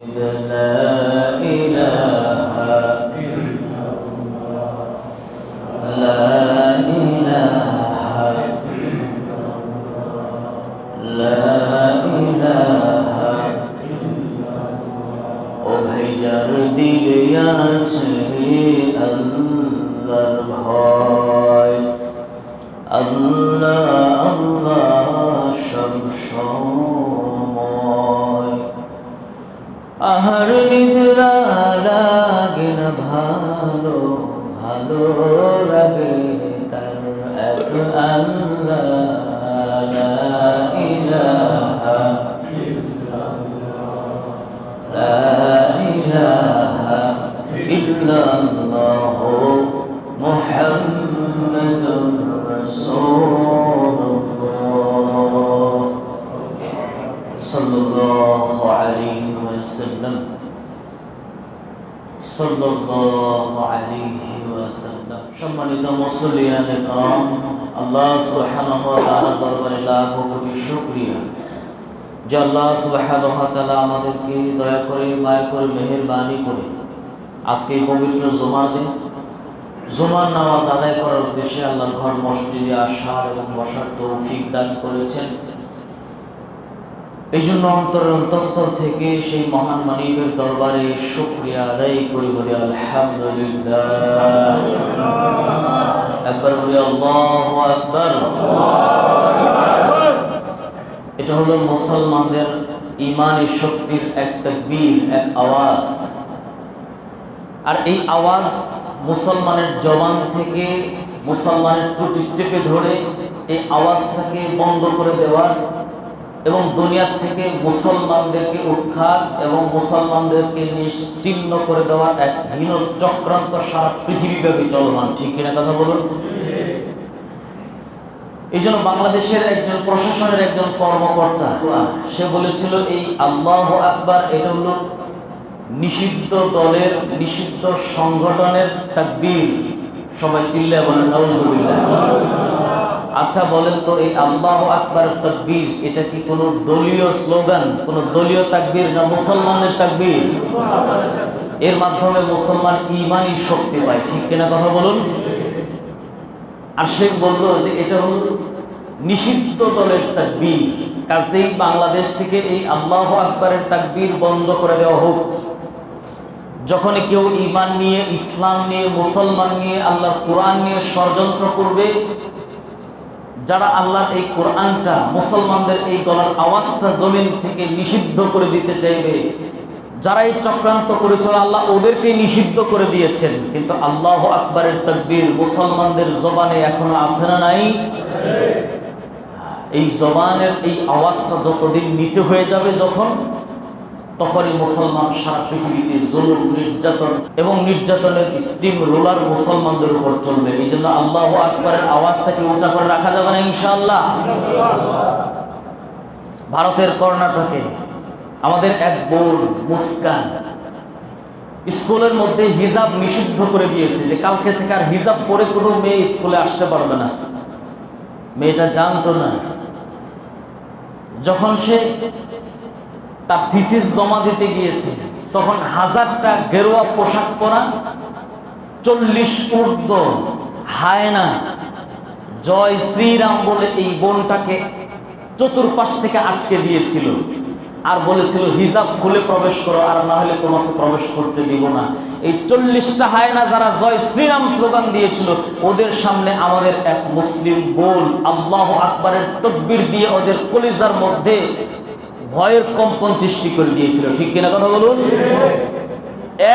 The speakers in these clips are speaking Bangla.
لا إله إلا الله لا إله إلا الله لا إله إلا الله ও ভাই যার দিলে আছে আল্লাহর ভয় আল্লাহ আল্লাহ সব সময় আহার নিদ্রা লাগে না ভালো ভালো লাগে তার এক আল্লাহ লা ইলাহা ইল্লাল্লাহ লা ইলাহা ইল্লাল্লাহ মুহাম্মাদুর রাসূলুল্লাহ সাল্লাল্লাহু আলাইহি ওয়াসাল্লাম সাল্লাল্লাহু আলাইহি ওয়াসাল্লাম। সম্মানিত মুসল্লিয়ান کرام, আল্লাহ সুবহানাহু ওয়া তাআলার দরবারে লাখ কোটি শুকরিয়া যে আল্লাহ সুবহানাহু ওয়া তাআলা আমাদেরকে দয়া করে মায়া করে মেহেরবানি করে আজকে এই পবিত্র জুমার দিন জুমার নামাজ আদায় করার উদ্দেশ্যে আল্লাহর ঘর মসজিদে আসার এবং বসার তৌফিক দান করেছেন। এই জন্য অন্তরের অন্তঃস্থল থেকে সেই মহান মালিকের দরবারে শুকরিয়া আদায় করি, বলি আলহামদুলিল্লাহ। একবার বলি আল্লাহু আকবার। এটা হলো মুসলমানদের ঈমানি শক্তির এক তাকবীর, এক আওয়াজ। আর এই আওয়াজ মুসলমানের জবান থেকে মুসলমানের ত্রুটি চেপে ধরে এই আওয়াজটাকে বন্ধ করে দেওয়ার এবং দুনিয়া থেকে মুসলমানদেরকে উৎখাত এবং মুসলমানদেরকে নিশ্চিহ্ন করে দেওয়ার এক হীন চক্রান্ত সারা পৃথিবীব্যাপী চলমান। ঠিক কিনা কথা বলুন? এই জন্য বাংলাদেশের একজন প্রশাসনের একজন কর্মকর্তা সে বলেছিল এই আল্লাহু আকবার এটা হলো নিষিদ্ধ দলের নিষিদ্ধ সংগঠনের তাকবীর। সবাই চিল্লায় বলেন নাউজুবিল্লাহ। আচ্ছা বলেন তো এই আল্লাহু আকবার তাকবীর এটা কি কোনো দলীয় স্লোগান, কোনো দলীয় তাকবীর না মুসলমানের তাকবীর? এর মাধ্যমে মুসলমান ঈমানি শক্তি পায়। ঠিক কিনা কথা বলুন? আর সে বলল যে এটা হলো নিষিদ্ধ দলের তাকবীর, কাজেই বাংলাদেশ থেকে এই আল্লাহু আকবারের তাকবীর বন্ধ করে দেওয়া হোক। যখন কেউ ঈমান নিয়ে, ইসলাম নিয়ে, মুসলমান নিয়ে, আল্লাহর কোরআন নিয়ে ষড়যন্ত্র করবে, যারা আল্লাহর এই কোরআনটা মুসলমানদের এই গলার আওয়াজটা জমিন থেকে নিষিদ্ধ করে দিতে চাইবে, যারা এই চক্রান্ত করেছিল আল্লাহ ওদেরকে নিষিদ্ধ করে দিয়েছেন। কিন্তু আল্লাহু আকবারের তাকবীর মুসলমানদের জবানে এখনো আছে না নাই? এই জবানের এই আওয়াজটা যতদিন নিচে হয়ে যাবে যখন, তখনই মুসলমান সারা পৃথিবীতে জুলুম, নির্যাতন এবং নির্যাতনের স্টিম রোলার মুসলমানদের উপর চলবে। এই জন্য আল্লাহু আকবারের আওয়াজটাকে উঁচা করে রাখা যাবে না ইনশাআল্লাহ। ভারতের কর্ণাটকে আমাদের এক বোন মুস্কান স্কুলের মধ্যে হিজাব নিষিদ্ধ করে দিয়েছে, যে কালকে থেকে আর হিজাব পরে কোনো মেয়ে স্কুলে আসতে পারবে না। মেয়েটা জানতো না। যখন সে তার থিসিস জমা দিতে গিয়েছে তখন 1000টা গেরুয়া পোশাক পরা 40 ঊর্ধ্ব হায়না জয় শ্রীরাম বলে এই বোনটাকে চতুর্পাশ থেকে আটকে দিয়েছিল আর বলেছিল হিজাব খুলে প্রবেশ করো, আর না হলে তোমাকে প্রবেশ করতে দিব না। এই 40টা হায়না যারা জয় শ্রীরাম স্লোগান দিয়েছিল, ওদের সামনে আমাদের এক মুসলিম বোন আল্লাহু আকবারের তাকবীর দিয়ে ওদের কলিজার মধ্যে ভয়ের কম্পন সৃষ্টি করে দিয়েছিল। ঠিক কিনা কথা বলুন?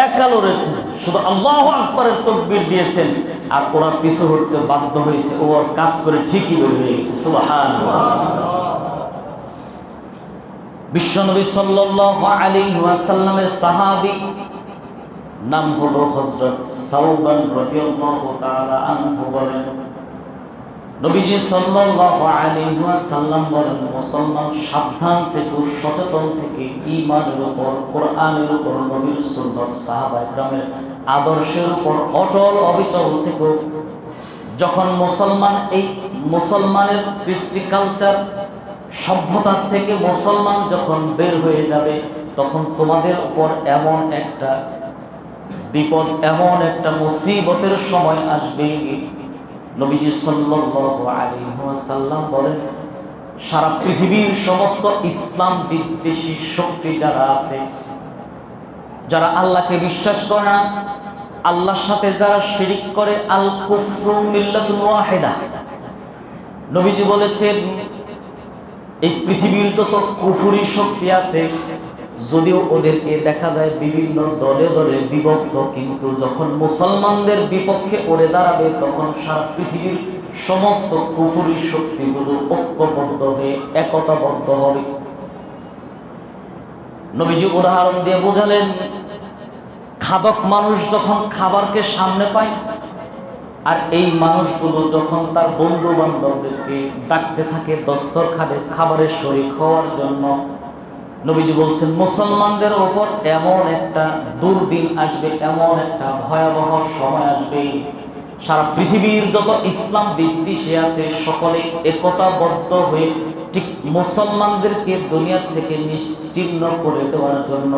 একা লড়েছেন, শুধু আল্লাহু আকবারের তাকবীর দিয়েছেন, আর ওরা পিছু হটতে বাধ্য হয়েছে। ও ওর কাজ করে ঠিকই বের হয়ে গেছে। সুবহানাল্লাহ। বিশ্বনবী সাল্লাল্লাহু আলাইহি ওয়াসাল্লামের সাহাবী নাম হলো হযরত সাওবান রাদিয়াল্লাহু তাআলা আনহু বলেন, নবীজি সাল্লাল্লাহু আলাইহি ওয়াসাল্লাম বলেন, মুসলমান সাবধান থেকে, সচেতন থেকে, ঈমানের উপর, কোরআনের উপর, নবীর সুন্নাত, সাহাবায়ে কেরামের আদর্শের উপর অটল অবিচল থেকে। যখন মুসলমান এই মুসলমানের কৃষ্টি কালচার সভ্যতা থেকে মুসলমান যখন বের হয়ে যাবে, তখন তোমাদের উপর এমন একটা বিপদ, এমন একটা মুসিবতের সময় আসবে। নবীজি সাল্লাল্লাহু আলাইহি ওয়াসাল্লাম বলেন, সারা পৃথিবীর সমস্ত ইসলাম বিদ্বেষী শক্তি যারা আছে, যারা আল্লাহকে বিশ্বাস করে না, আল্লাহর সাথে যারা শিরিক করে, আল কুফরু মিল্লাতুন ওয়াহিদা, নবীজি বলেছেন এই পৃথিবীর যত কুফরি শক্তি আছে, যদিও ওদেরকে দেখা যায় বিভিন্ন দলে দলে বিভক্ত, কিন্তু যখন মুসলমানদের বিপক্ষে ওরে দাঁড়াবে তখন সারা পৃথিবীর সমস্ত কুফরি শক্তিগুলো ঐক্যবদ্ধ হয়ে একতাবদ্ধ হবে। নবীজি উদাহরণ দিয়ে বোঝালেন, খাদক মানুষ যখন খাবারকে সামনে পায়, আর এই মানুষগুলো যখন তার বন্ধু বান্ধবদেরকে ডাকতে থাকে দস্তরখানে খাবারের শরীক হওয়ার জন্য, নবীজি বলছেন মুসলমানদের ওপর এমন একটা দুর্দিন আসবে, এমন একটা ভয়াবহ সময় আসবে, সারা পৃথিবীর যত ইসলাম বিদ্বেষী আছে সকলে একতাবদ্ধ হয়ে ঠিক মুসলমানদেরকে দুনিয়া থেকে নিশ্চিহ্ন করে দেওয়ার জন্য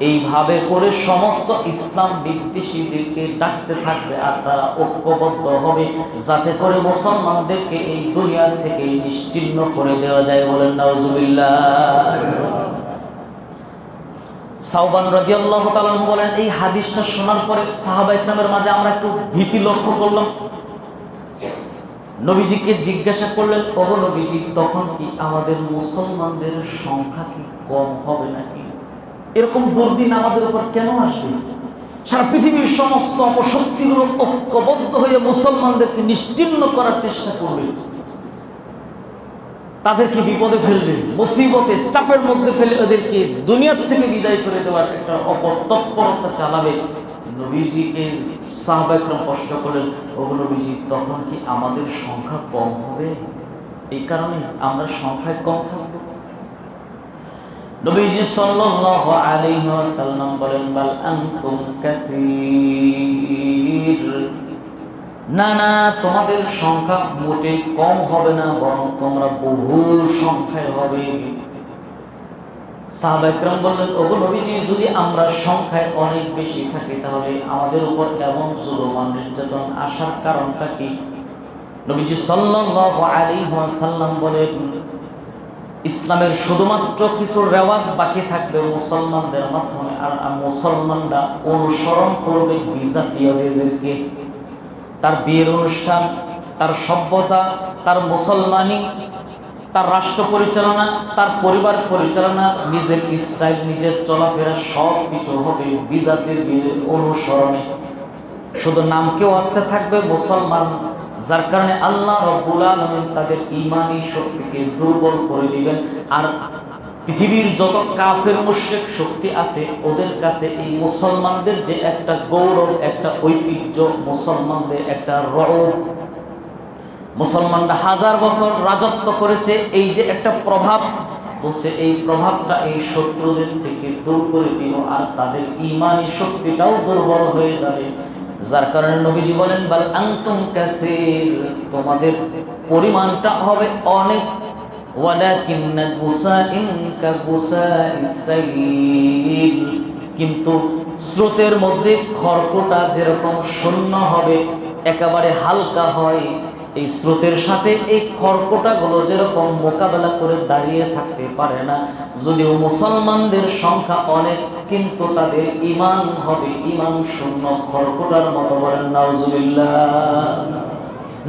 এইভাবে করে সমস্ত ইসলাম বিদ্বেষীদেরকে ডাকতে থাকবে, আর তারা ঐক্যবদ্ধ হবে যাতে করে মুসলমানদেরকে এই দুনিয়া থেকে নিশ্চিহ্ন করে দেওয়া যায়। বলেন নাউজুবিল্লাহ। সাওবান রাদিয়াল্লাহু তাআলা বলেন, এই হাদিসটা শোনার পরে সাহাবায়ে কেরামের মাঝে আমরা একটু ভীতি লক্ষ্য করলাম। নবীজিকে জিজ্ঞাসা করলেন, ওগো নবীজি, তখন কি আমাদের মুসলমানদের সংখ্যা কি কম হবে নাকি? এরকম দুর্দিন আমাদের উপর কেন আসবে? সারা পৃথিবীর সমস্ত অপশক্তিগুলো ঐক্যবদ্ধ হয়ে মুসলমানদেরকে নিশ্চিহ্ন করার চেষ্টা করবে, তাদেরকে বিপদে ফেলবে, মুসিবতে চাপের মধ্যে ফেলে ওদেরকে দুনিয়ার থেকে বিদায় করে দেওয়ার একটা অপতৎপরতা চালাবে। নবীজিকে সাহাবায়ে কেরাম প্রশ্ন করেন, ওগো নবীজি, তখন কি আমাদের সংখ্যা কম হবে? এই কারণে আমরা সংখ্যায় কম থাকব? নবীজি সাল্লাল্লাহু আলাইহি ওয়াসাল্লাম বলেন, বাল আনতুম কাসীর, না না, তোমাদের সংখ্যা মোটেই কম হবে না, বরং তোমরা বহু সংখ্যায় হবে। সাহাবায়ে কেরাম বললেন, ওগো নবীজি, যদি আমরা সংখ্যায় অনেক বেশি থাকি তাহলে আমাদের উপর এমন জুলুম আর নির্যাতন আসার কারণটা কি? নবীজি সাল্লাল্লাহু আলাইহি ওয়াসাল্লাম বলেন, ইসলামের শুধুমাত্র কিছু রেওয়াজ বাকি থাকবে মুসলমানদের মাধ্যমে, আর মুসলমানরা অনুসরণ করবে বিজাতীয়দেরকে। তার বিয়ের অনুষ্ঠান, তার সভ্যতা, তার মুসলমানি, তার রাষ্ট্র পরিচালনা, তার পরিবার পরিচালনা, নিজের স্টাইল, নিজের চলাফেরা সব কিছু হবে বিজাতির বিয়ের অনুসরণে। শুধু নামকেও আসতে থাকবে মুসলমান, যার কারণে আল্লাহ রাব্বুল আলামিন তাদের ঈমানি শক্তিকে দুর্বল করে দিবেন। আর পৃথিবীর যত কাফের মুশরিক শক্তি আছে ওদের কাছে এই মুসলমানদের যে একটা গৌরব, একটা ঐতিহ্য, মুসলমানদের একটা রব, মুসলমানরা হাজার বছর রাজত্ব করেছে, এই যে একটা প্রভাব, বলছে এই প্রভাবটা এই শত্রুদের থেকে দূর করে দিল, আর তাদের ঈমানি শক্তিটাও দুর্বল হয়ে যাবে। যার কারণে নবীজি বলেন, বাল আনতুম কাসীর, তোমাদের পরিমাণটা হবে অনেক, ওয়ালাকিন্না গুসাইন কাগুসাইস সাইল, কিন্তু স্রোতের মধ্যে খড়কুটা যেরকম শূন্য হবে, একেবারে হালকা হয়, এই স্রোতের সাথে এই খড়কুটাগুলো যেরকম মোকাবেলা করে দাঁড়িয়ে থাকতে পারে না, যদিও মুসলমানদের সংখ্যা অনেক কিন্তু তাদের ঈমান হবে ঈমান শূন্য খড়কুটার মতো। বলেন নাউজুবিল্লাহ।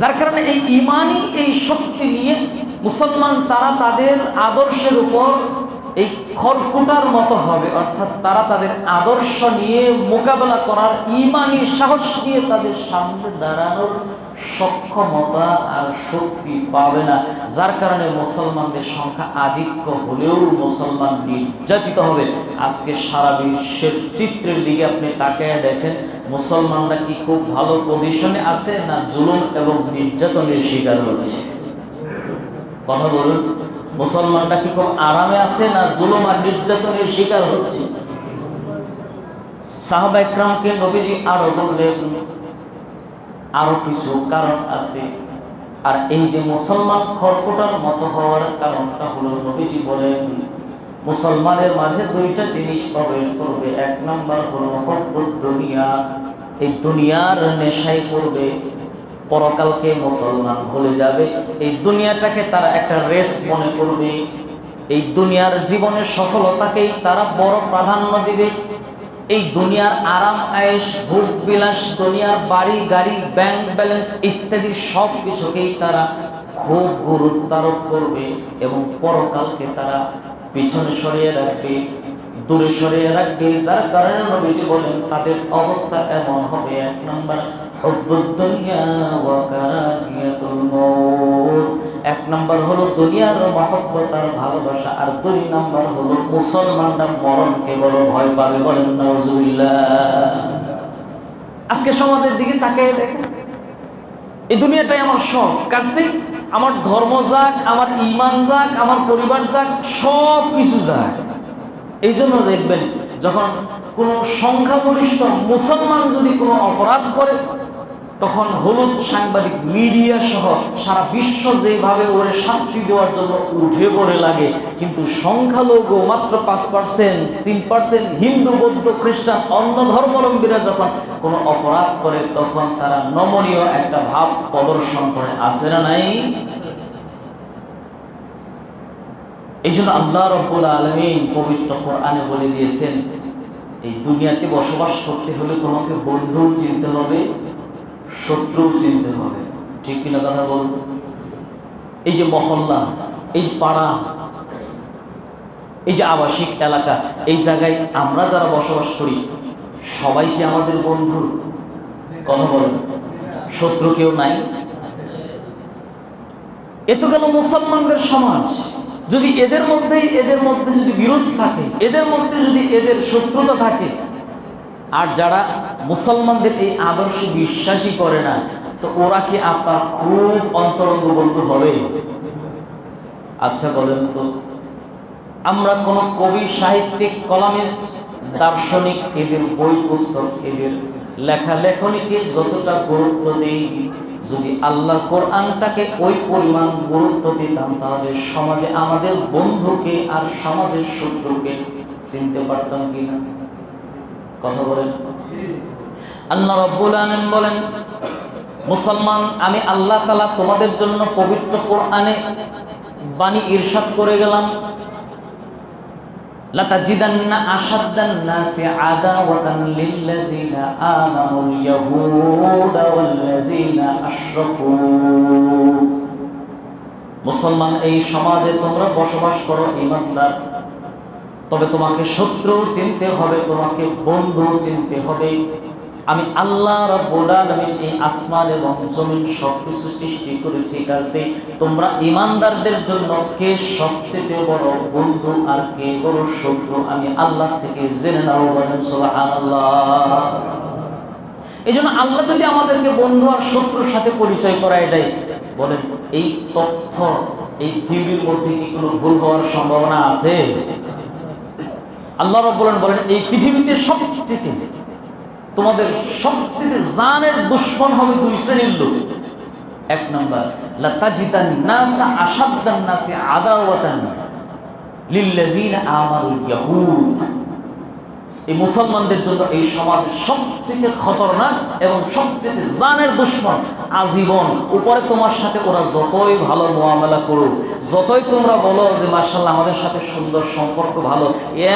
যার কারণে এই ঈমানি এই শক্তি নিয়ে মুসলমান তারা তাদের আদর্শের উপর এই খড়কুটার মতো হবে, অর্থাৎ তারা তাদের আদর্শ নিয়ে মোকাবেলা করার ঈমানি সাহস নিয়ে তাদের সামনে দাঁড়ানোর সক্ষমতা আর শক্তি পাবে না। যার কারণে মুসলমানদের সংখ্যা আধিক্য হলেও মুসলমান নির্যাতিত হবে। আজকে সারা বিশ্বের চিত্রের দিকে আপনি তাকিয়ে দেখেন, মুসলমানরা কি খুব ভালো পজিশনে আছে না জুলুম এবং নির্যাতনের শিকার হচ্ছে? কথা বলুন, মুসলমানরা কি খুব আরামে আছে না জুলুম আর নির্যাতনের শিকার হচ্ছে? সাহাবায়ে কেরামকে নবীজি আরো বললেন, আরো কিছু কারণ আছে, আর এই যে মুসলমান খড়কুটার মতো হওয়ার কারণটা হলো, নবীজি বলেন মুসলমানের মাঝে দুইটা জিনিস প্রবেশ করবে। এক নাম্বার হলো হুব্বুদ দুনিয়া, এই দুনিয়ার নেশায় পড়বে। পরকালকে মুসলমান ভুলে যাবে, এই দুনিয়াটাকে তারা একটা রেস মনে করবে, এই দুনিয়ার জীবনের সফলতাকেই তারা বড় প্রাধান্য দিবে। এই দুনিয়ার আরাম আয়েশ, ভোগ বিলাস, দুনিয়ার বাড়ি গাড়ি, ব্যাংক ব্যালেন্স ইত্যাদি সব কিছুকেই তারা খুব গুরুত্ব আরোপ করবে এবং পরকালকে তারা পিছনে সরিয়ে রাখবে, দূরে সরিয়ে রাখবে। যার কারণে নবীজি বলেন তাদের অবস্থা এমন হবে, এক নম্বর হুব্বুদ দুনিয়া ওয়া কারাহিয়াতুল মউত, এক নম্বর হলো দুনিয়ার মহব্বত আর ভালোবাসা, আর দুই নম্বর হলো মুসলমানরা মরণকে বড় ভয় পাবে। বলেন নাউজুবিল্লাহ। আজকে সমাজের দিকে তাকিয়ে দেখেন, এই দুনিয়াটাই আমার সব, কাজেই আমার ধর্ম যাক, আমার ঈমান যাক, আমার পরিবার যাক, সব কিছু যাক। এই জন্য দেখবেন যখন কোনো সংখ্যাগরিষ্ঠ মুসলমান যদি কোনো অপরাধ করে, তখন হলুদ সাংবাদিক, মিডিয়া সহ সারা বিশ্ব যেভাবে ওরে শাস্তি দেওয়ার জন্য উঠে পড়ে লাগে, কিন্তু সংখ্যালঘু মাত্র 5%, 3% হিন্দু, বৌদ্ধ, খ্রিস্টান, অন্য ধর্মাবলম্বীরা যখন কোনো অপরাধ করে, তখন তারা নমনীয় একটা ভাব প্রদর্শন করে। আছে না নাই? এই জন্য আল্লাহ রাব্বুল আলামিন পবিত্র কোরআনে বলে দিয়েছেন, এই দুনিয়াতে বসবাস করতে হলে তোমাকে বন্ধু চিনতে হবে, শত্রু চিনতে হবে। ঠিক কিনা কথা বলবো? এই যে মহল্লা, এই পাড়া, এই যে আবাসিক এলাকা, এই জায়গায় আমরা যারা বসবাস করি, সবাই কি আমাদের বন্ধু? কথা বলেন। শত্রু কেউ নাই? এ তো গেল মুসলমানদের সমাজ। যদি এদের মধ্যে যদি বিরোধ থাকে, এদের মধ্যে যদি এদের শত্রুতা থাকে, আর যারা মুসলমানদের এই আদর্শ বিশ্বাসী করে না, তো ওরা কি আপনার খুব অন্তরঙ্গ বন্ধু হবে? আচ্ছা বলেন তো, আমরা কোন কবি, সাহিত্যিক, কলামিস্ট, দার্শনিক, এদের বই পুস্তক, এদের লেখালেখনীকে যতটা গুরুত্ব দেই, যদি আল্লাহর কোরআনটাকে ওই পরিমাণ গুরুত্ব দিতাম, তাহলে সমাজে আমাদের বন্ধুকে আর সমাজের শত্রুকে চিনতে পারতাম কিনা? কথা বলেন। আল্লাহ রাব্বুল আলামিন বলেন, মুসলমান আমি আল্লাহ তাআলা তোমাদের জন্য পবিত্র কোরআনে বাণী ইরশাদ করে গেলাম, লাতাজিদান্না আশাদ্দান নাসি আদাওয়াতান লিল্লাযিনা আমানুল ইয়াহুদা ওয়াল্লাযিনা আশরাকু। মুসলমান এই সমাজে তোমরা বসবাস করো ঈমানদার, তবে তোমাকে শত্রু চিনতে হবে, তোমাকে বন্ধু চিনতে হবে। আমি আল্লাহ রাব্বুল আলামিন এই আসমান এবং জমিন সবকিছু সৃষ্টি করেছি, কাজে তোমরা ঈমানদারদের জন্য কে সবচেয়ে বড় বন্ধু আর কে বড় শত্রু আমি আল্লাহ থেকে জেনে নাও। বলেন সুবহানাল্লাহ। এই জন্য আল্লাহ যদি আমাদেরকে বন্ধু আর শত্রুর সাথে পরিচয় করায় দেয়, বলেন এই তথ্য, এই থিওরির মধ্যে কি কোনো ভুল হওয়ার সম্ভাবনা আছে? আল্লাহ রাব্বুল আলামিন বলেন, এই পৃথিবীতে সবচেয়ে, তোমাদের সবচেয়ে জানের দুশমন হবে দুই শ্রেণীর লোক। এক নাম্বার, লাতাজিদান নাসা আশাদ্দান নাসি আদাওয়াতান লিল্লাযিনা আমানুল ইয়াহুদ। এই মুসলমানদের জন্য এই সমাজের সবচেয়ে খতরনাক এবং সবচেয়ে জানের দুশমন আজীবন। উপরে তোমার সাথে ওরা যতই ভালো মুআমালা করুক, যতই তোমরা বলো যে মাশাআল্লাহ আমাদের সাথে সুন্দর সম্পর্ক, ভালো,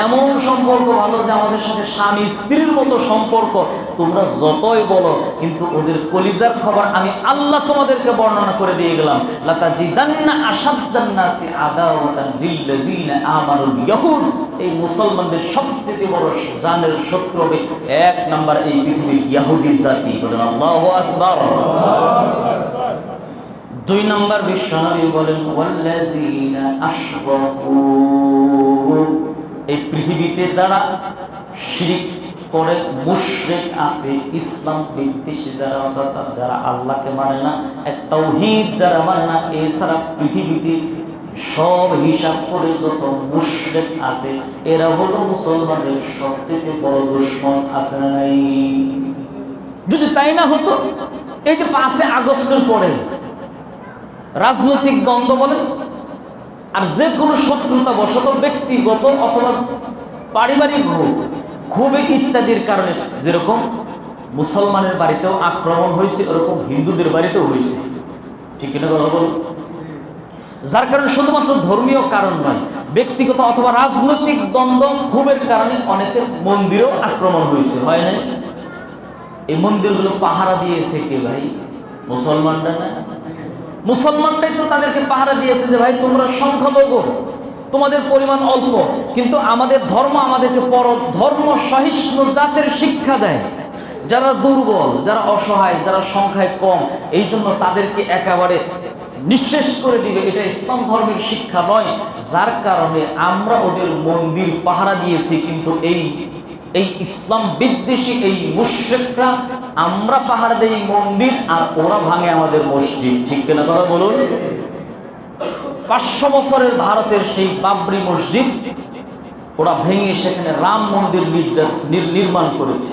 এমন সম্পর্ক ভালো যে আমাদের সাথে স্বামী স্ত্রীর মতো সম্পর্ক, তোমরা যতই বলো, কিন্তু ওদের কলিজার খবর আমি আল্লাহ তোমাদেরকে বর্ণনা করে দিয়ে গেলাম। লাতাজিদান্না আশাদ্দান নাসি আদাওয়াতান লিল্লাযিনা আমানুল ইয়াহুদ। এই মুসলমানদের সবচেয়ে বড় জানের শত্রু হবে এক নাম্বার এই পৃথিবীর ইহুদি জাতি। বলেন আল্লাহু আকবার। দুই নাম্বার বিশ্বনবী বলেন ওয়াল্লাযিনা আশরাকু। এই পৃথিবীতে যারা শিরক করে, মুশরিক আছে, ইসলাম বিদ্বেষী যারা আছে, যারা আল্লাহকে মানে না, এক তাওহীদ যারা মানে না, এছাড়া পৃথিবীতে সব হিসাব করে যত মুশরিক আছে, এরা হলো মুসলমানের সবচেয়ে বড় দুশমন। আছে না নাই? যদি তাই না হতো, এই যে 5 আগস্টের পরে রাজনৈতিক দ্বন্দ্ব বলেন, আর যে কোনো শত্রুতা বশত ব্যক্তিগত অথবা পারিবারিক হোক, ক্ষোভে ইত্যাদির কারণে, যেরকম মুসলমানের বাড়িতেও আক্রমণ হয়েছে ওরকম হিন্দুদের বাড়িতেও হয়েছে, ঠিক কিনা কথা বলুন? যার কারণে শুধুমাত্র ধর্মীয় কারণ নয়, ব্যক্তিগত অথবা রাজনৈতিক দ্বন্দ্ব ক্ষোভের কারণে অনেকের মন্দিরেও আক্রমণ হয়েছে, হয় না? এই মন্দিরগুলো পাহারা দিয়েছে কে ভাই? মুসলমানরা না? মুসলমানরাই তো তাদেরকে পাহারা দিয়েছে যে ভাই তোমরা সংখ্যালঘু, তোমাদের পরিমাণ অল্প, কিন্তু আমাদের ধর্ম আমাদেরকে ধর্ম সহিষ্ণু জাতের শিক্ষা দেয়। যারা দুর্বল, যারা অসহায়, যারা সংখ্যায় কম, এই জন্য তাদেরকে একেবারে নিঃশেষ করে দিবে, এটা ইসলাম ধর্মের শিক্ষা নয়। যার কারণে আমরা ওদের মন্দির পাহারা দিয়েছি, কিন্তু এই ইসলাম বিদ্বেষী এই মুশরিকরা, আমরা পাহারা দেই মন্দির আর ওরা ভাঙে আমাদের মসজিদ, ঠিক কিনা কথা বলুন? 500 বছরের ভারতের সেই বাবরি মসজিদ ওরা ভেঙে সেখানে রাম মন্দির নির্মাণ করেছে।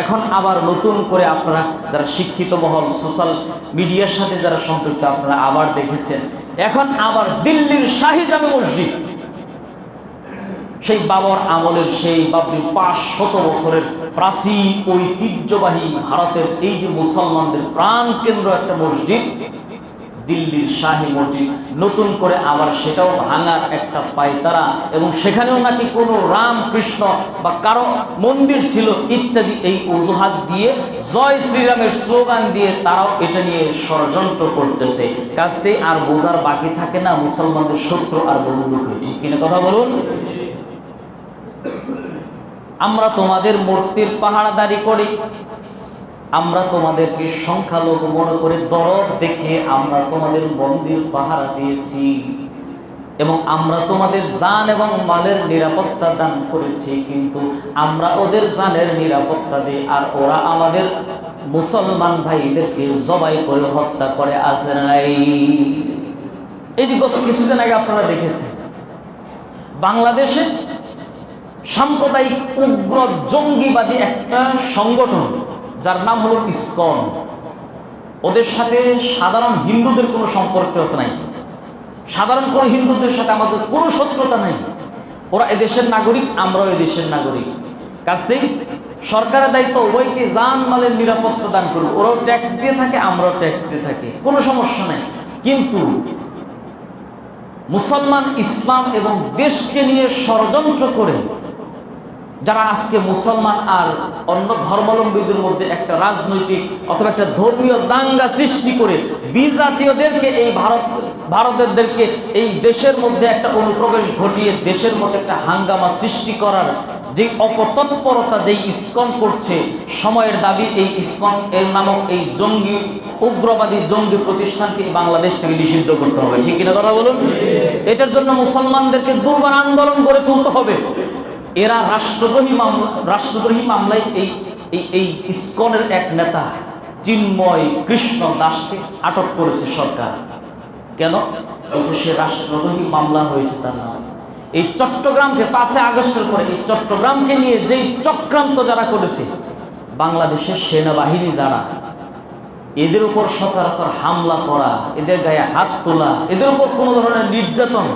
এখন আবার নতুন করে আপনারা যারা শিক্ষিত মহল, সোশ্যাল মিডিয়ার সাথে যারা সম্পৃক্ত, আপনারা আবার দেখেছেন, এখন আবার দিল্লির শাহী জামে মসজিদ, সেই বাবর আমলের সেই বাবরি 500 বছরের প্রাচীন ঐতিহ্যবাহী ভারতের এই যে মুসলমানদের প্রাণ কেন্দ্র একটা মসজিদ, দিল্লির শাহী মসজিদ, নতুন করে আবার সেটাও ভাঙার একটা পায়তারা, এবং সেখানেও নাকি কোনো রাম কৃষ্ণ বা কারো মন্দির ছিল ইত্যাদি এই অজুহাত দিয়ে, জয় শ্রীরামের স্লোগান দিয়ে তারাও এটা নিয়ে ষড়যন্ত্র করতেছে। কাজেই আর বোঝার বাকি থাকে না মুসলমানদের শত্রু আর বন্ধুকে, ঠিক কিনা কথা বলুন? আমরা তোমাদের মূর্তির পাহারাদারি করি, আমরা তোমাদেরকে সংখ্যালঘু মনে করে দরদ দেখে আমরা তোমাদের মন্দির পাহারা দিয়েছি, এবং আমরা তোমাদের জান এবং মালের নিরাপত্তা দান করেছি, কিন্তু আমরা ওদের জানের নিরাপত্তা দিই আর ওরা আমাদের মুসলমান ভাইদেরকে জবাই করে হত্যা করে আসে নাই। এই যে গত কিছুদিন আগে আপনারা দেখেছেন, বাংলাদেশে সাম্প্রদায়িক উগ্র জঙ্গিবাদী একটা সংগঠন যার নাম হলো ইসকন, ওদের সাথে সাধারণ হিন্দুদের কোনো সম্পর্ক নাই, সাধারণ কোনো হিন্দুদের সাথে আমাদের কোনো শত্রুতা নাই। ওরা এদেশের নাগরিক, আমরাও এদেশের নাগরিক। কাজেই সরকারের দায়িত্ব উভয়কে জান মালের নিরাপত্তা দান করবে। ওরাও ট্যাক্স দিয়ে থাকে, আমরাও ট্যাক্স দিয়ে থাকি, কোনো সমস্যা নাই। কিন্তু মুসলমান, ইসলাম এবং দেশকে নিয়ে ষড়যন্ত্র করে যারা আজকে মুসলমান আর অন্য ধর্মাবলম্বীদের মধ্যে একটা রাজনৈতিক অথবা একটা ধর্মীয় দাঙ্গা সৃষ্টি করে বিজাতীয়দেরকে, এই ভারতেরদেরকে এই দেশের মধ্যে একটা অনুপ্রবেশ ঘটিয়ে দেশের মধ্যে একটা হাঙ্গামা সৃষ্টি করার যে অপতৎপরতা যেই ইসকন করছে, সময়ের দাবি এই ইসকন এর নামক এই জঙ্গি উগ্রবাদী জঙ্গি প্রতিষ্ঠানকে বাংলাদেশ থেকে নিষিদ্ধ করতে হবে, ঠিক কিনা কথা বলুন? এটার জন্য মুসলমানদেরকে দুর্বার আন্দোলন গড়ে তুলতে হবে। এরা রাষ্ট্রদ্রোহী মামলায় এই ইসকনের এক নেতা চিন্ময় কৃষ্ণ দাসকে আটক করেছে সরকার। কেন? বলছে সে রাষ্ট্রদ্রোহী মামলা হয়েছে তার নাম। এই চট্টগ্রামকে 5 আগস্টের পরে এই চট্টগ্রামকে নিয়ে যেই চক্রান্ত যারা করেছে, বাংলাদেশের সেনাবাহিনী যারা, এদের উপর সচরাচর হামলা করা, এদের গায়ে হাত তোলা, এদের উপর কোনো ধরনের নির্যাতন,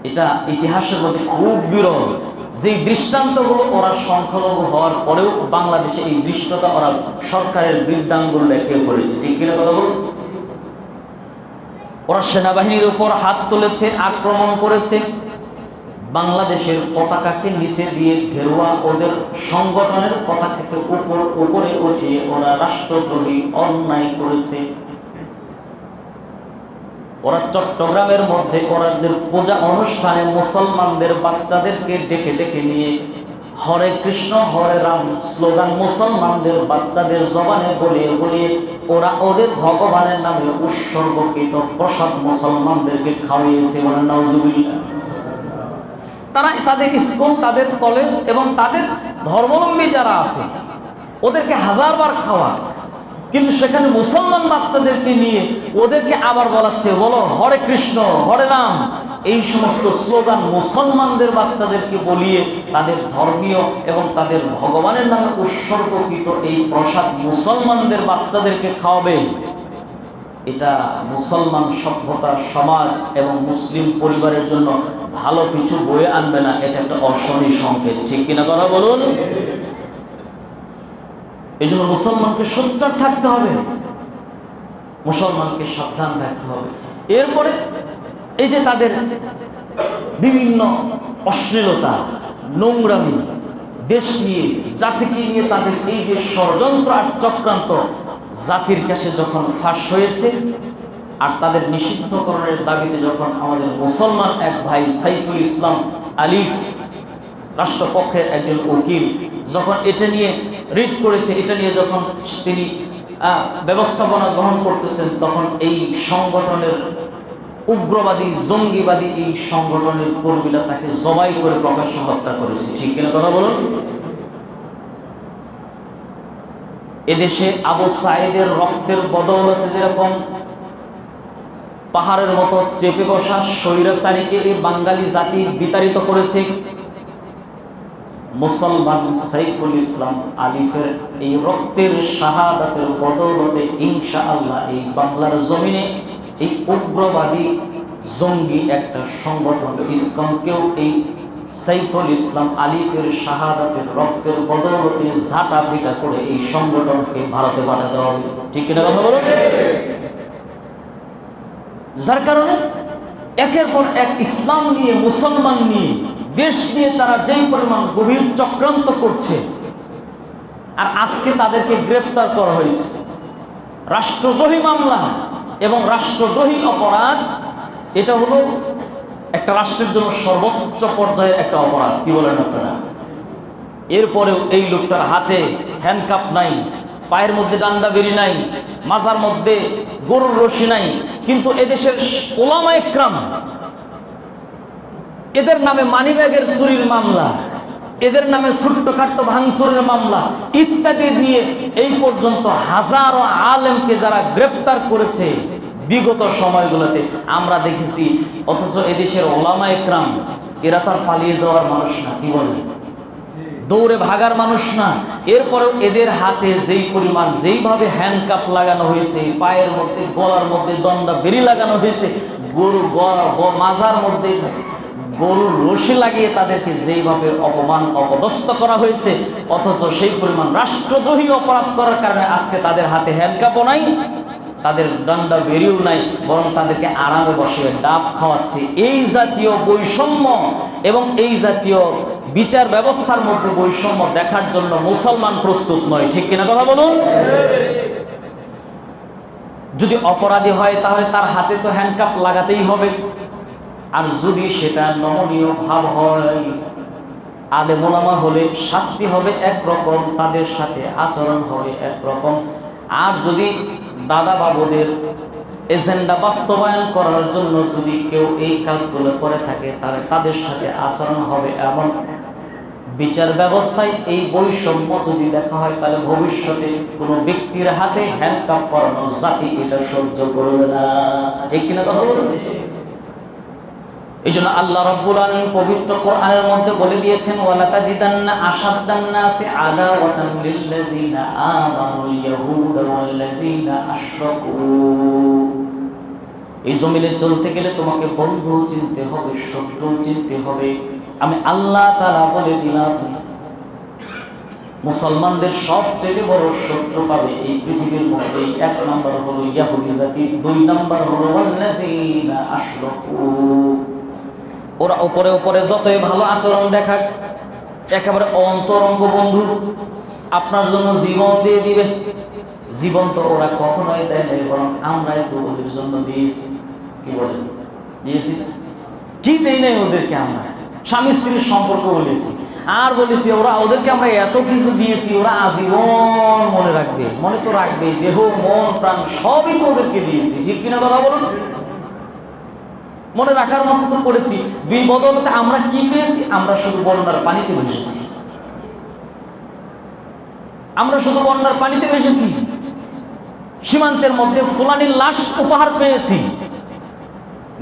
এটা ইতিহাসের মধ্যে খুব বিরল। যেই দৃষ্টান্তগুলো ওরা সংখ্যালঘু হওয়ার পরেও বাংলাদেশে এই দৃষ্টতা ওরা সরকারের বৃদ্ধাঙ্গুল লেখিয়ে করেছে, ঠিক কিনা কথা বলুন? ওরা সেনাবাহিনীর উপর হাত তুলেছে, আক্রমণ করেছে, বাংলাদেশের পতাকাকে নিচে দিয়ে ঘেরুয়া ওদের সংগঠনের পতাকাকে উপরে উঠিয়ে ওরা রাষ্ট্রদ্রোহী অন্যায় করেছে। ওরা চট্টগ্রামের মধ্যে ওরাদের পূজা অনুষ্ঠানে মুসলমানদের বাচ্চাদেরকে ডেকে ডেকে নিয়ে হরে কৃষ্ণ হরে রাম স্লোগান মুসলমানদের বাচ্চাদের জবানে বলিয়ে বলিয়ে ওরা ওদের ভগবানের নামে উৎসর্গকৃত প্রসাদ মুসলমানদেরকে খাওয়িয়েছে। নাউজুবিল্লাহ। তারা তাদের স্কুল, তাদের কলেজ এবং তাদের ধর্মাবলম্বী যারা আছে ওদেরকে হাজারবার খাওয়া, কিন্তু সেখানে মুসলমান বাচ্চাদেরকে নিয়ে ওদেরকে আবার বলাচ্ছে বলো হরে কৃষ্ণ হরে রাম, এই সমস্ত স্লোগান মুসলমানদের বাচ্চাদেরকে বলিয়ে তাদের ধর্মীয় এবং তাদের ভগবানের নামে উৎসর্গকৃত এই প্রসাদ মুসলমানদের বাচ্চাদেরকে খাওয়াবে। এটা মুসলমান সভ্যতা, সমাজ এবং মুসলিম পরিবারের জন্য ভালো কিছু বয়ে আনবে না। এটা একটা অশনি সংকেত, ঠিক কিনা কথা বলুন? এই জন্য মুসলমানকে সোচ্চার থাকতে হবে, মুসলমানকে সাবধান থাকতে হবে। এরপরে এই যে তাদের বিভিন্ন অশ্লীলতা, নোংরামি, দেশ নিয়ে, জাতিকে নিয়ে তাদের এই যে ষড়যন্ত্র আর চক্রান্ত জাতির কাছে যখন ফাঁস হয়েছে, আর তাদের নিষিদ্ধকরণের দাবিতে যখন আমাদের মুসলমান এক ভাই সাইফুল ইসলাম আলিফ, রাষ্ট্রপক্ষের একজন উকিল, যখন এটা নিয়ে রিট করেছে, এটা নিয়ে যখন তিনি ব্যবস্থাপনা গ্রহণ করতেছেন, তখন এই সংগঠনের উগ্রবাদী, জঙ্গিবাদী এই সংগঠনের কর্মীরা তাকে জবাই করে প্রকাশ্য হত্যা করেছে, ঠিক কিনা কথা বলুন? এদেশে আবু সাঈদের রক্তের বদৌলতে যেরকম পাহাড়ের মতো চেপে বসা স্বৈরাচারীকে এই বাঙালি জাতি বিতাড়িত করেছে, মুসলমান সাইফুল ইসলাম আলিফের এই রক্তের শাহাদাতের বদৌলতে ইনশাআল্লাহ এই বাংলার জমিনে এই উগ্রবাদী জঙ্গি একটা সংগঠন ইসকনকেও এই সাইফুল ইসলাম আলিফের শাহাদাতের রক্তের বদৌলতে ঝাঁটা পিটা করে এই সংগঠনকে ভারতে পাঠাতে হবে, ঠিক কিনা কথা বলুন? যার কারণে একের পর এক ইসলাম নিয়ে, মুসলমান নিয়ে, দেশ নিয়ে তারা যেই পরিমাণ গভীর চক্রান্ত করছে, আর আজকে তাদেরকে গ্রেফতার করা হয়েছে রাষ্ট্রদ্রোহী মামলা এবং রাষ্ট্রদ্রোহী অপরাধ। এটা হলো একটা রাষ্ট্রের জন্য সর্বোচ্চ পর্যায়ের একটা অপরাধ, কি বলেন আপনারা? এরপরেও এই লোকটার হাতে হ্যান্ডকাপ নাই, পায়ের মধ্যে ডান্ডা বেরি নাই, মাজার মধ্যে গরুর রশি নাই, কিন্তু এদেশের ওলামা ইকরাম, এদের নামে মানিব্যাগের চুরির মামলা, এদের নামে ছোট্টখাট্ট ভাঙচুরের মামলা ইত্যাদি দিয়ে এই পর্যন্ত হাজারো আলেমকে যারা গ্রেফতার করেছে বিগত সময়গুলোতে আমরা দেখেছি। অথচ এদেশের ওলামা ইকরাম এরা তার পালিয়ে যাওয়ার মানুষ না, কি বলে, দৌড়ে ভাগার মানুষ না। এরপরেও এদের হাতে যেই পরিমাণ, যেইভাবে হ্যান্ডকাপ লাগানো হয়েছে, পায়ের মধ্যে, গলার মধ্যে দণ্ডা বেরি লাগানো হয়েছে, গরু মাজার মধ্যে গরুর রশি লাগিয়ে তাদেরকে যেইভাবে অপমান, অপদস্থ করা হয়েছে, অথচ সেই পরিমাণ রাষ্ট্রদ্রোহী অপরাধ করার কারণে আজকে তাদের হাতে হ্যান্ডকাপও নাই, তাদের ডান্ডা বেরিয়েও নাই, বরং তাদেরকে আরামে বসে ডাব খাওয়াচ্ছে। এই জাতীয় বৈষম্য এবং এই জাতীয় বিচার ব্যবস্থার মধ্যে বৈষম্য দেখার জন্য মুসলমান প্রস্তুত নয়, ঠিক কিনা কথা বলুন? যদি অপরাধী হয় তাহলে তার হাতে তো হ্যান্ডকাপ লাগাতেই হবে, আর যদি সেটা নমনীয় ভাব হয়, আলেম ওলামা হলে শাস্তি হবে একরকম, তাদের সাথে আচরণ হবে একরকম। আর যদি দাদা বাবুদের এজেন্ডা বাস্তবায়ন করার জন্য যদি কেউ এই কাজগুলো করে থাকে, তাহলে তাদের সাথে আচরণ হবে এমন। বিচার ব্যবস্থায় এই বৈষম্য যদি দেখা হয়, তাহলে ভবিষ্যতে কোনো ব্যক্তির হাতে হ্যান্ডকাপ পরানো জাতি এটা সহ্য করবে না, ঠিক কিনা কথা বলুন? এই জন্য আল্লাহ রাব্বুল আলামিন পবিত্র কোরআনের মধ্যে বলে দিয়েছেন, ওয়ালা তাজিদান্না আশাদ্দান নাসি আদাওয়াতান লিল্লাযিনা আমানুল ইয়াহুদা ওয়াল্লাযিনা আশরাকু। এই জমিনে চলতে গেলে তোমাকে বন্ধু চিনতে হবে, শত্রু চিনতে হবে। আমি আল্লাহ তাআলা বলে দিলাম, মুসলমানদের সবচেয়ে বড় শত্রু পাবে এই পৃথিবীর মধ্যে, এক নম্বর হলো ইহুদি জাতি, দুই নম্বর হলো ওয়াল্লাযিনা আশরাকু। ওরা উপরে উপরে যতই ভালো আচরণ দেখাক, একেবারে অন্তরঙ্গ বন্ধু, আপনার জন্য জীবন দিয়ে দিবে, জীবন তো ওরা কখনোই দেয় নাই, বরং আমরাই তো ওদের জন্য দিয়েছি। কি বলেন, দিয়েছি? কি দেই নাই ওদেরকে? আমরা স্বামী স্ত্রীর সম্পর্ক বলেছি, আর বলেছি ওরা, ওদেরকে আমরা এত কিছু দিয়েছি, ওরা আজীবন মনে রাখবে। মনে তো রাখবে, দেহ মন প্রাণ সবই তো ওদেরকে দিয়েছি, ঠিক কিনা কথা বলুন? মনে রাখার মতো তো করেছি। বিল বদলতে আমরা কি পেয়েছি? আমরা শুধু বন্যার পানিতে ভেসেছি, আমরা শুধু বন্যার পানিতে ভেসেছি। সীমান্তের মধ্যে ফুলানির লাশ উপহার পেয়েছি,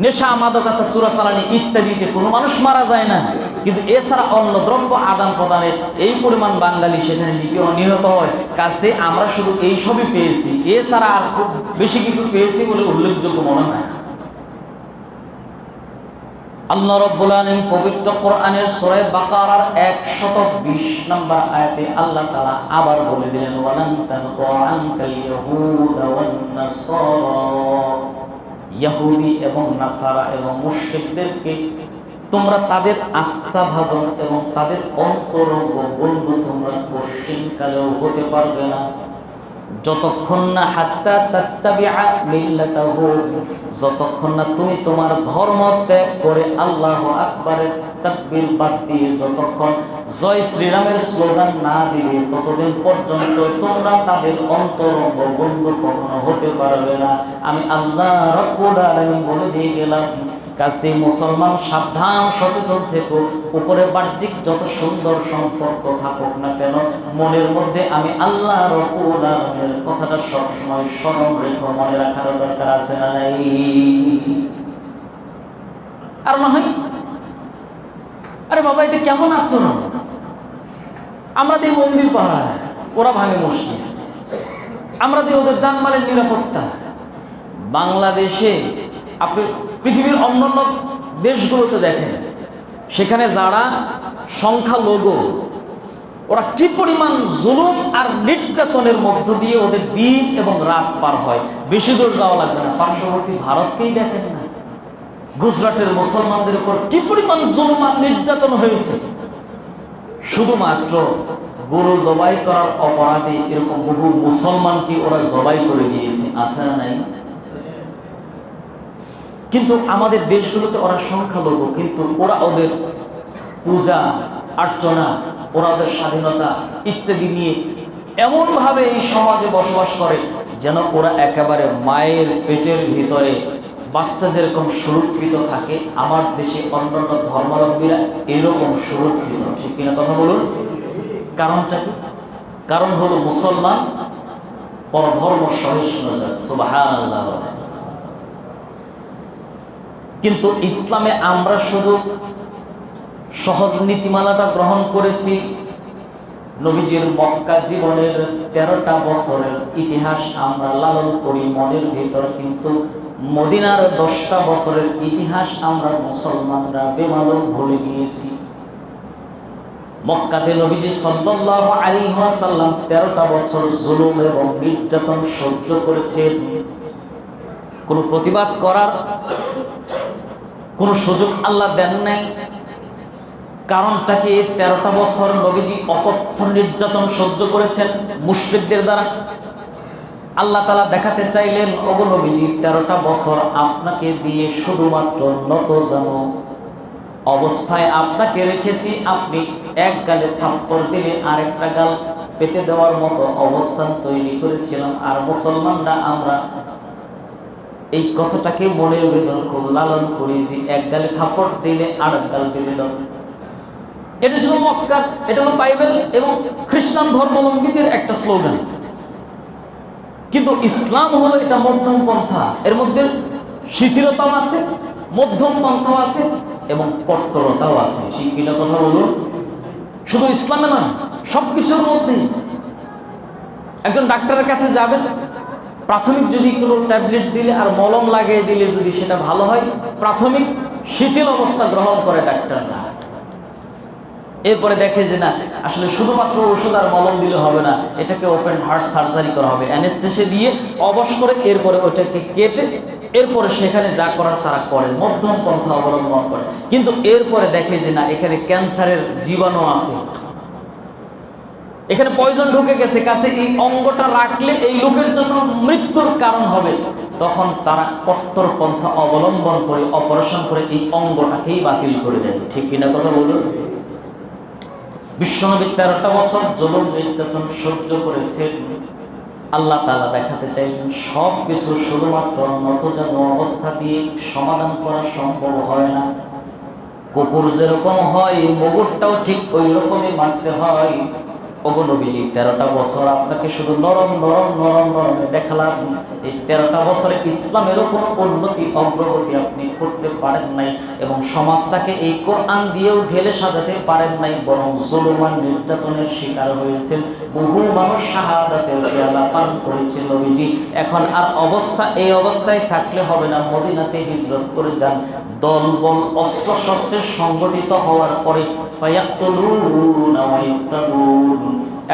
নেশা, মাদকতা, চোরাচালানি ইত্যাদিতে কোনো মানুষ মারা যায় না, কিন্তু এছাড়া অন্য দ্রব্য আদান প্রদানে এই পরিমাণ বাঙালি সেখানে নিহত হয়। কাজে আমরা শুধু এই সবই পেয়েছি, এছাড়া আর খুব বেশি কিছু পেয়েছি বলে উল্লেখযোগ্য মনে হয় না। আল্লাহ রাব্বুল আলামিন পবিত্র কোরআনের সূরা বাকারার 120 নম্বর আয়াতে আল্লাহ তাআলা আবার বলে দিলেন, ওয়ালান তানতু আনকাল ইয়াহুদা ওয়ান নাসারা, ইহুদি এবং নাসারা এবং মুশরিকদেরকে তোমরা তাদের আস্থাভাজন এবং তাদের অন্তরঙ্গ বন্ধু তোমরা কোশ্চিনকালেও হতে পারবে না, যতক্ষণ না হাত্তা তাত্তাবিআ মিল্লাতাহু, যতক্ষণ না তুমি তোমার ধর্ম ত্যাগ করে আল্লাহু আকবারের তাকবীর বাদ দিয়ে যতক্ষণ জয় শ্রীরামের স্লোগান না দিবে ততদিন পর্যন্ত তোমরা তাদের অন্তরঙ্গ বন্ধু কখনো হতে পারবে না। আমি আল্লাহ রাব্বুল আলামিন বলে দিয়ে গেলাম। কাজে মুসলমান সাবধান, সচেতন থেকো। উপরে বাহ্যিক যত সুন্দর সম্পর্ক থাকুক না কেন, মনের মধ্যে আমি আল্লাহ রাব্বুল আলামিনের কথাটা সবসময় স্মরণ রেখো, মনে রাখার দরকার আছে না নাই? আর না হয় আরে বাবা এটা কেমন আচরণ, আমরা দিই মন্দির পাহারা, ওরা ভাঙে মসজিদ, আমরা দিই ওদের জানমালের নিরাপত্তা। বাংলাদেশে আপনি পৃথিবীর অন্যান্য দেশগুলোতে দেখেন, সেখানে যারা সংখ্যালঘু ওরা কি পরিমাণ জুলুম আর নির্যাতনের মধ্য দিয়ে ওদের দিন এবং রাত পার হয়। বেশি দূর যাওয়া লাগবে না, পার্শ্ববর্তী ভারতকেই দেখেন না, গুজরাটের মুসলমানদের উপর কি পরিমাণ জুলুম আর নির্যাতন হয়েছে। শুধুমাত্র গরু জবাই করার অপরাধে এরকম বহু মুসলমানকে ওরা জবাই করে দিয়েছে, আছে না নাই? কিন্তু আমাদের দেশগুলোতে ওরা সংখ্যালঘু, কিন্তু ওরা ওদের পূজা অর্চনা, ওরা ওদের স্বাধীনতা ইত্যাদি নিয়ে এমনভাবে এই সমাজে বসবাস করে যেন ওরা একেবারে মায়ের পেটের ভিতরে বাচ্চা যেরকম সুরক্ষিত থাকে, আমার দেশে অন্যান্য ধর্মাবলম্বীরা এরকম সুরক্ষিত। ঠিক কিনা কথা বলুন? কারণটা কি? কারণ হলো মুসলমান পরধর্ম সহিষ্ণু জাত, সুবহানাল্লাহ। কিন্তু ইসলামে আমরা শুধু সহজ নীতিমালাটা গ্রহণ করেছি। নবীজির মক্কা জীবনের 13টা বছরের ইতিহাস আমরা লালন করি মনের ভিতর, কিন্তু মদিনার 10টা বছরের ইতিহাস আমরা মুসলমানরা বেমালুম ভুলে গিয়েছি। মক্কাতে নবীজি সাল্লাল্লাহু আলাইহি ওয়াসাল্লাম 13টা বছর জুলুম এবং নির্যাতন সহ্য করেছেন। কোনো প্রতিবাদ করার কোনো সুযোগ আল্লাহ দেন নাই। কারণটা কি? 13টা বছর নবীজি অকথ্য নির্যাতন সহ্য করেছেন মুশরিকদের দ্বারা। আল্লাহ তাআলা দেখাতে চাইলেন, ওগো নবীজি 13টা বছর আপনাকে দিয়ে শুধুমাত্র নতজানু অবস্থায় আপনাকে রেখেছি, আপনি এক গালে থাপ্পড় দিলে আরেকটা গাল পেতে দেওয়ার মতো অবস্থান তৈরি করেছিলাম। আর মুসলমানরা আমরা এই কথাটাকে মনের ভেতর খুব লালন করি যে এক গালে থাপ্পড় দিলে আরেক গাল পেতে দাও। এটা ছিল মক্কার, এটা হলো বাইবেল এবং খ্রিস্টান ধর্মাবলম্বীদের একটা স্লোগান। কিন্তু ইসলাম হলো এটা মধ্যম পন্থা, এর মধ্যে শিথিলতাও আছে, মধ্যম পন্থাও আছে এবং কট্টরতাও আছে। ঠিক কিনা কথা বলুন? শুধু ইসলামে না, সবকিছুর মধ্যে। একজন ডাক্তারের কাছে যাবেন, প্রাথমিক যদি কোনো ট্যাবলেট দিলে আর মলম লাগিয়ে দিলে যদি সেটা ভালো হয়, প্রাথমিক শিথিল অবস্থা গ্রহণ করে ডাক্তাররা। এরপরে দেখে যে না, আসলে শুধুমাত্র ওষুধ আর মলম দিলে হবে না, এটাকে ওপেন হার্ট সার্জারি করা হবে, অ্যানেস্থেসিয়া দিয়ে অবশ করে এরপরে ওটাকে কেটে এরপরে সেখানে যা করার তারা করে, মধ্যম পন্থা অবলম্বন করে। কিন্তু এরপরে দেখে যে না, এখানে ক্যান্সারের জীবাণু আছে, এখানে পয়জন ঢুকে গেছে, কাছে এই অঙ্গটা রাখলে এই লোকের জন্য মৃত্যুর কারণ হবে, তখন তারা কট্টর পন্থা অবলম্বন করে অপারেশন করে এই অঙ্গটাকেই বাতিল করে দেয়। ঠিক কিনা কথা বলুন? বিশ্বনবী 13টা বছর জুলুম নির্যাতন সহ্য করেছেন। আল্লাহ তাআলা দেখাতে চাইলেন সব কিছু শুধুমাত্র নতজানু অবস্থা দিয়ে সমাধান করা সম্ভব হয় না। কুকুর যেরকম হয় মুগুরটাও ঠিক ওই রকমই মারতে হয়। ওগো নবীজি 13টা বছর আপনাকে শুধু নরম নরম নরম নরম দেখালাম, এই 13টা বছরে ইসলামেরও কোনো উন্নতি অগ্রগতি আপনি করতে পারেন নাই এবং সমাজটাকে এই কোরআন দিয়েও ঢেলে সাজাতে পারেন নাই, বরং জুলুম আর নির্যাতনের শিকার হয়েছেন। বহু মানুষ শাহাদাতের পেয়ালা পান করেছে নবীজি। এখন আর এই অবস্থায় থাকলে হবে না, মদিনাতে হিজরত করে যান। দলবল অস্ত্র শস্ত্রের সংগঠিত হওয়ার পরে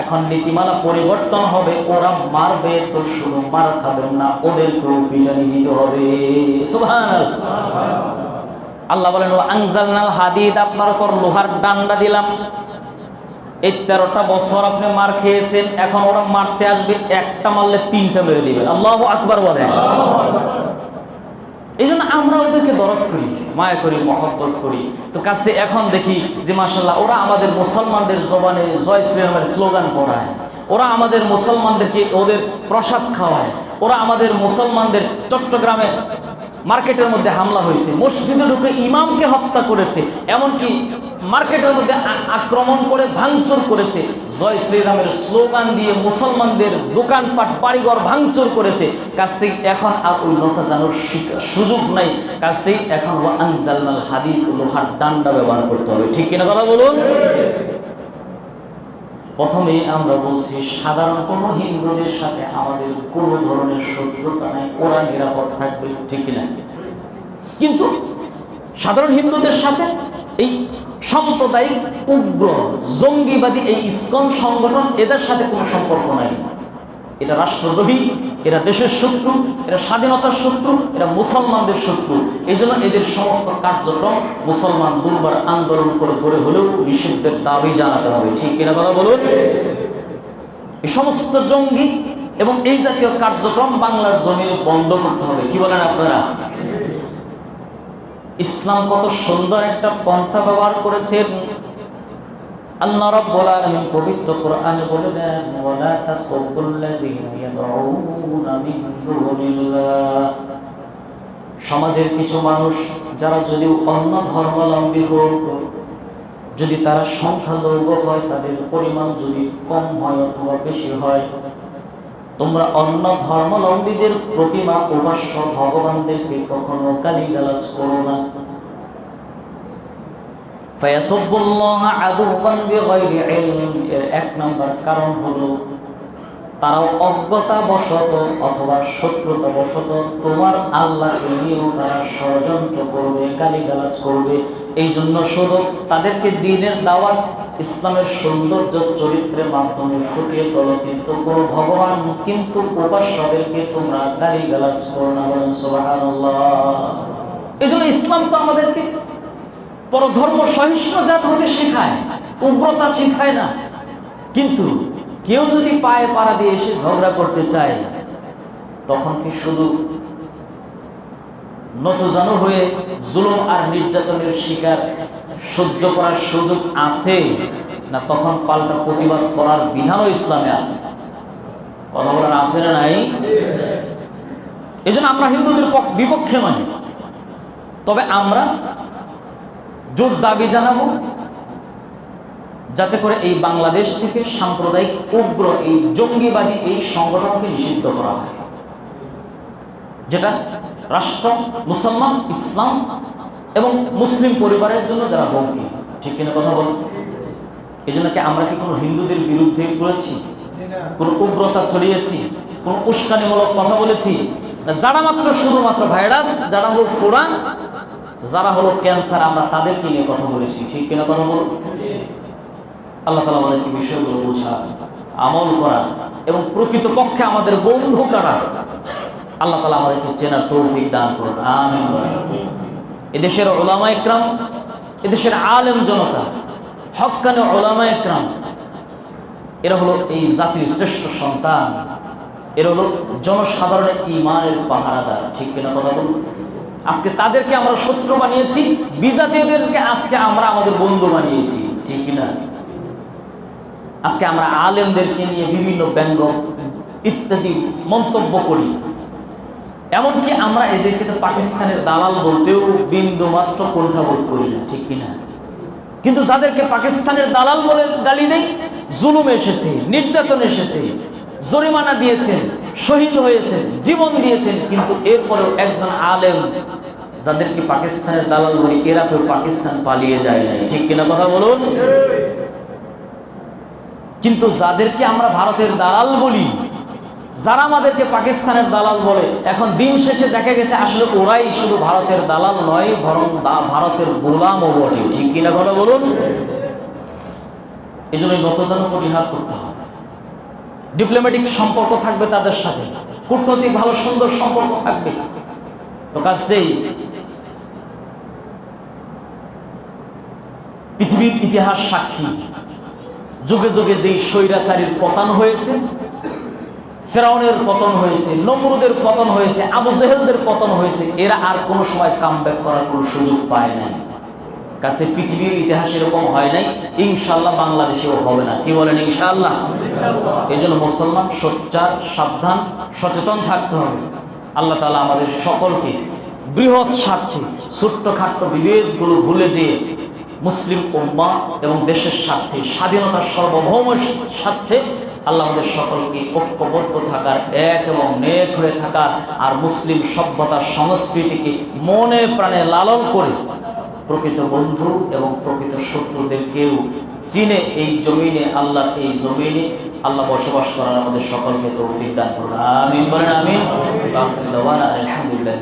এখন নীতিমালা পরিবর্তন হবে, ওরা মারবে তো শুধু মার খাবেন না, ওদেরকেও পিটানি দিতে হবে। সুবহানাল্লাহ। আল্লাহ বলেন আনজালনাল হাদিদ, আপনার উপর লোহার ডান্ডা দিলাম। এই 13টা বছর আপনি মার খেয়েছেন, এখন ওরা মারতে আসবে, একটা মারলে 3টা মেরে দিবে। আল্লাহু আকবার বলেন। এই জন্য আমরা ওদেরকে দরদ করি, মায়া করি, মহব্বত করি। তো কাছে এখন দেখি যে মাশাআল্লাহ ওরা আমাদের মুসলমানদের জবানে জয় শ্রীরামের স্লোগান পড়ায়, ওরা আমাদের মুসলমানদেরকে ওদের প্রসাদ খাওয়ায়, ওরা আমাদের মুসলমানদের চট্টগ্রামে মার্কেটের মধ্যে হামলা হয়েছে, মসজিদে ঢুকে ইমামকে হত্যা করেছে, এমনকি মার্কেটের মধ্যে আক্রমণ করে ভাঙচুর করেছে, জয় শ্রীরামের স্লোগান দিয়ে মুসলমানদের দোকানপাট বাড়িঘর ভাঙচুর করেছে। কাছ থেকে এখন আর ওই লতা জানোর সুযোগ নাই, কাছ থেকে এখন আনজালনাল হাদিদ, লোহার ডান্ডা ব্যবহার করতে হবে। ঠিক কিনা কথা বলুন? প্রথমে আমরা বলছি সাধারণ কোনো হিন্দুদের সাথে আমাদের কোনো ধরনের শত্রুতা নাই, ওরা নিরাপদ থাকবে। ঠিক কিনা? কিন্তু সাধারণ হিন্দুদের সাথে এই সাম্প্রদায়িক উগ্র জঙ্গিবাদী এই ইসকন সংগঠন, এদের সাথে কোনো সম্পর্ক নাই। এটা রাষ্ট্রদ্রোহী, এরা দেশের শত্রু, এরা স্বাধীনতার শত্রু, এরা মুসলমানদের শত্রু। এই জন্য এদের সমস্ত কার্যক্রম মুসলমান দুর্বার আন্দোলন করে গড়ে হলেও নিষিদ্ধের দাবি জানাতে হবে। ঠিক কিনা কথা বলুন? এই সমস্ত জঙ্গি এবং এই জাতীয় কার্যক্রম বাংলার জমিনে বন্ধ করতে হবে। কি বলেন আপনারা? ইসলাম কত সুন্দর একটা পন্থা ব্যবহার করেছেন। আল্লাহ রাব্বুল আলামিন পবিত্র কোরআনে বলে দেন, ওয়ালা তাসাব্বুল্লাযিনা ইয়াদউনা মিন দুনিল্লাহ। সমাজের কিছু মানুষ যারা যদি অন্য ধর্মাবলম্বী হোক, যদি তারা সংখ্যালঘু হয়, তাদের পরিমাণ যদি কম হয় অথবা বেশি হয়, তোমরা অন্য ধর্মাবলম্বীদের প্রতিমা উপাস্য ভগবানদেরকে কখনো গালিগালাজ করো না। ফায়াসুবুল্লাহা আদুওয়ান বিগাইরি ইলম, এর এক নাম্বার কারণ হলো তারাও অজ্ঞতাবশত অথবা শত্রুতাবশত তোমার আল্লাহকে নিয়েও তারা ষড়যন্ত্র করবে, গালিগালাজ করবে। এই জন্য শুধু তাদেরকে দ্বীনের দাওয়াত, ইসলামের সৌন্দর্য চরিত্রের মাধ্যমে ফুটিয়ে তোলো, কিন্তু কোনো ভগবান কিন্তু উপাস্যদেরকে তোমরা গালিগালাজ করো না। বলেন সুবহানাল্লাহ। এই জন্য ইসলাম তো আমাদেরকে পরধর্ম সহিষ্ণু জাত হতে শেখায়, উগ্রতা শেখায় না। কিন্তু কেউ যদি পায়ে পাড়া দিয়ে এসে ঝগড়া করতে চায়, তখন কি শুধু নতজানু হয়ে জুলুম আর নির্যাতনের শিকার সহ্য করার সুযোগ আছে না? তখন পাল্টা প্রতিবাদ করার বিধানও ইসলামে আছে। কথা বলার আছে না নাই? এই জন্য আমরা হিন্দুদের বিপক্ষে নয়, তবে আমরা জোর দাবি জানাবো যাতে করে এই বাংলাদেশ থেকে সাম্প্রদায়িক উগ্র এই জঙ্গিবাদী এই সংগঠনকে নিষিদ্ধ করা হয়, যেটা রাষ্ট্র, মুসলমান, ইসলাম এবং মুসলিম পরিবারের জন্য যারা হুমকি। ঠিক কিনা কথা বল? এই জন্য কি আমরা কি কোনো হিন্দুদের বিরুদ্ধে করেছি, কোন উগ্রতা ছড়িয়েছি, কোন উস্কানিমূলক কথা বলেছি? যারা মাত্র শুধুমাত্র ভাইরাস, যারা হলো ফোড়া, যারা হলো ক্যান্সার, আমরা তাদেরকে নিয়ে কথা বলেছি। ঠিক কিনা কথা বল? আল্লাহ তাআলা আমাদেরকে বিষয়গুলো বোঝা, আমল করা এবং প্রকৃতপক্ষে আমাদের বন্ধু কারা, আল্লাহ তাআলা আমাদেরকে চেনার তৌফিক দান করুন। আমিন। এদেশের উলামা ইকরাম, এদেশের আলেম জনতা, হক্কানি উলামা ইকরাম, এরা হলো এই জাতির শ্রেষ্ঠ সন্তান, এরা হলো জনসাধারণের ঈমানের পাহারাদার। ঠিক কিনা কথা বলুন? আজকে তাদেরকে আমরা শত্রু বানিয়েছি, বিজাতীয়দেরকে আজকে আমরা আমাদের বন্ধু বানিয়েছি। ঠিক কিনা? আজকে আমরা আলেমদেরকে নিয়ে বিভিন্ন ব্যঙ্গ ইত্যাদি মন্তব্য করি, এমনকি আমরা এদেরকে তো পাকিস্তানের দালাল বলতেও বিন্দু মাত্র কুণ্ঠাবোধ করি না। ঠিক কিনা? কিন্তু যাদেরকে পাকিস্তানের দালাল বলে গালি দেয়, জুলুম এসেছে, নির্যাতন এসেছে, জরিমানা দিয়েছেন, শহীদ হয়েছেন, জীবন দিয়েছেন, কিন্তু এরপরেও একজন আলেম যাদেরকে পাকিস্তানের দালাল বলি, এরা কেউ পাকিস্তান পালিয়ে যায় না। ঠিক কিনা কথা বলুন? কিন্তু যাদেরকে আমরা ভারতের দালাল বলি, যারা আমাদেরকে পাকিস্তানের দালাল বলে, এখন দিন শেষে দেখা গেছে আসলে ওরাই শুধু ভারতের দালাল নয়, বরং ভারতের গোলামও বটে। ঠিক কিনা কথা বলুন? এই জন্য নতজানু পরিহার করতে হবে। ডিপ্লোম্যাটিক সম্পর্ক থাকবে তাদের সাথে, কূটনৈতিক ভালো সুন্দর সম্পর্ক থাকবে। তো কাজেই পৃথিবীর ইতিহাস সাক্ষী, যুগে যুগে যেই স্বৈরাচারীর পতন হয়েছে, ফেরাউনের পতন হয়েছে, নমরুদের পতন হয়েছে, আবু জেহেলদের পতন হয়েছে, এরা আর কোনো সময় কামব্যাক করার কোনো সুযোগ পায় নাই। কাজে পৃথিবীর ইতিহাস এরকম হয় নাই, ইনশাআল্লাহ বাংলাদেশেও হবে না। কি বলেন ইনশাআল্লাহ? এই জন্য মুসলমান সোচ্চার, সাবধান, সচেতন থাকতে হবে। আল্লাহ তাআলা আমাদের সকলকে বৃহৎ স্বার্থে ছোট্টখাট্ট বিভেদগুলো ভুলে যেয়ে মুসলিম উম্মাহ এবং দেশের স্বার্থে, স্বাধীনতার সার্বভৌম স্বার্থে আল্লাহ আমাদের সকলকে ঐক্যবদ্ধ থাকার, এক এবং নেক হয়ে থাকার, আর মুসলিম সভ্যতার সংস্কৃতিকে মনে প্রাণে লালন করে প্রকৃত বন্ধু এবং প্রকৃত শত্রুদেরকেও চিনে এই জমিনে, আল্লাহর এই জমিনে আল্লাহ বসবাস করার আমাদের সকলকে তৌফিক দান করুন। আমিন বলেন আমিন। আলহামদুলিল্লাহ।